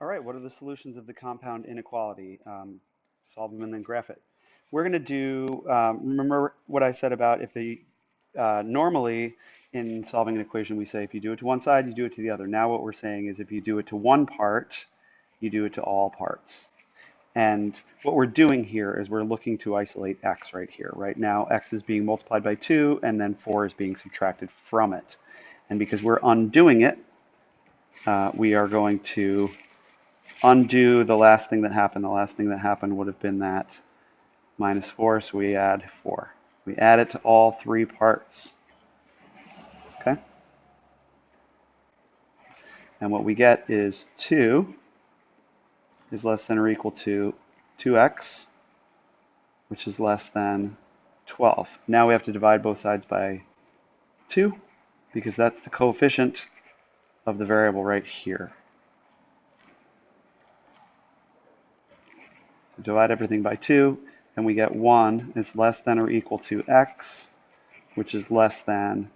All right, what are the solutions of the compound inequality? Solve them and then graph it. We're going to do, remember what I said about if the, normally in solving an equation, we say if you do it to one side, you do it to the other. Now what we're saying is if you do it to one part, you do it to all parts. And what we're doing here is we're looking to isolate x right here. Right now, x is being multiplied by 2, and then 4 is being subtracted from it. And because we're undoing it, we are going to undo the last thing that happened. The last thing that happened would have been that minus 4, so we add 4. We add it to all three parts. Okay? And what we get is 2 is less than or equal to 2x, which is less than 12. Now we have to divide both sides by 2 because that's the coefficient of the variable right here. So divide everything by 2, and we get 1 is less than or equal to x, which is less than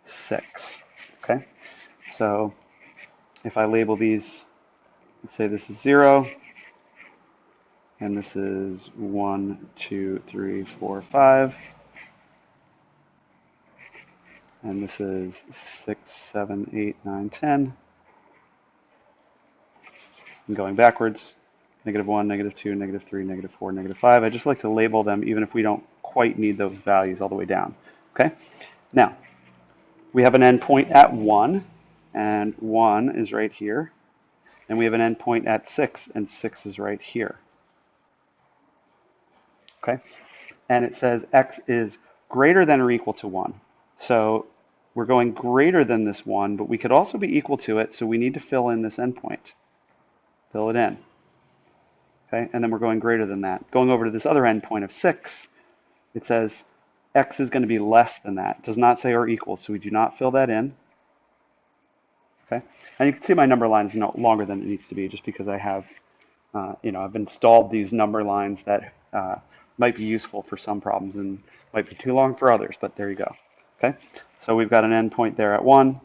6. Okay? So if I label these, let's say this is 0, and this is 1, 2, 3, 4, 5, and this is 6, 7, 8, 9, 10. And going backwards, -1, -2, -3, -4, -5. I just like to label them even if we don't quite need those values all the way down. Okay? Now, we have an endpoint at 1, and 1 is right here. And we have an endpoint at 6, and 6 is right here. Okay? And it says x is greater than or equal to 1. So we're going greater than this 1, but we could also be equal to it, so we need to fill in this endpoint. Fill it in. Okay? And then we're going greater than that. Going over to this other endpoint of 6, it says x is going to be less than that. It does not say or equal, so we do not fill that in. Okay? And you can see my number line is longer than it needs to be just because I have, I've installed these number lines that might be useful for some problems and might be too long for others, but there you go. Okay? So we've got an endpoint there at 1,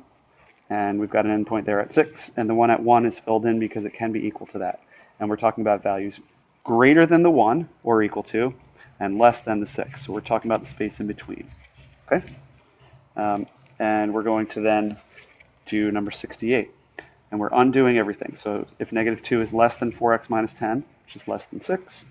and we've got an endpoint there at 6, and the one at 1 is filled in because it can be equal to that. And we're talking about values greater than the 1 or equal to, and less than the 6. So we're talking about the space in between. Okay? And we're going to then do number 68. And we're undoing everything. So if -2 is less than 4x minus 10, which is less than 6,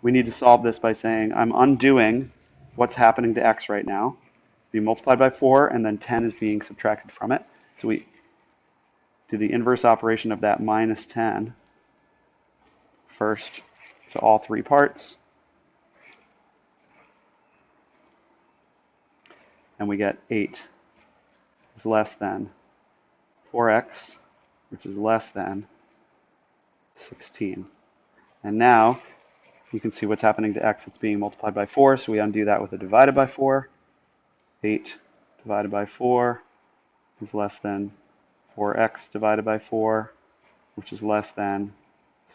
we need to solve this by saying I'm undoing what's happening to x right now. It's being multiplied by 4, and then 10 is being subtracted from it. So we do the inverse operation of that minus 10 first to all three parts. And we get 8 is less than 4x, which is less than 16. And now you can see what's happening to x. It's being multiplied by 4, so we undo that with a divided by 4. 8 divided by 4 is less than 4x divided by 4, which is less than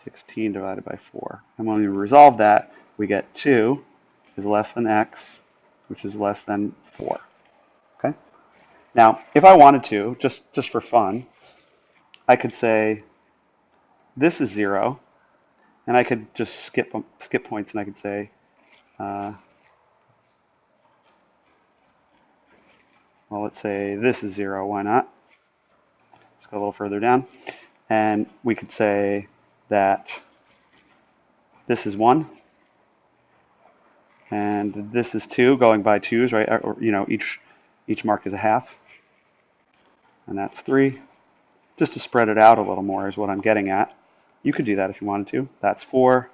16 divided by 4. And when we resolve that, we get 2 is less than x, which is less than 4. Okay? Now, if I wanted to, just for fun, I could say this is 0, and I could just skip points, and I could say, well, let's say this is 0. Why not? Let's go a little further down. And we could say that this is 1, and this is 2, going by 2s, right? Or, each mark is a half. And that's 3. Just to spread it out a little more is what I'm getting at. You could do that if you wanted to. That's 4,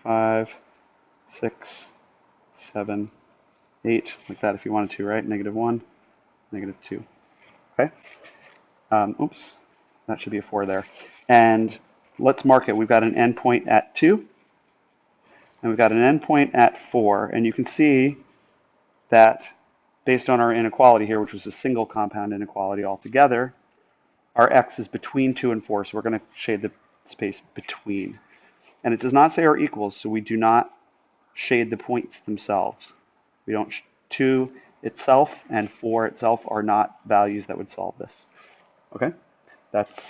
5, 6, 7, 8, like that if you wanted to, right? -1, -2. Okay? Oops, that should be a 4 there. And let's mark it. We've got an endpoint at 2, and we've got an endpoint at 4. And you can see that based on our inequality here, which was a single compound inequality altogether, our x is between 2 and 4, so we're going to shade the space between. And it does not say or equals, so we do not shade the points themselves. We don't 2 itself and 4 itself are not values that would solve this. Okay? That's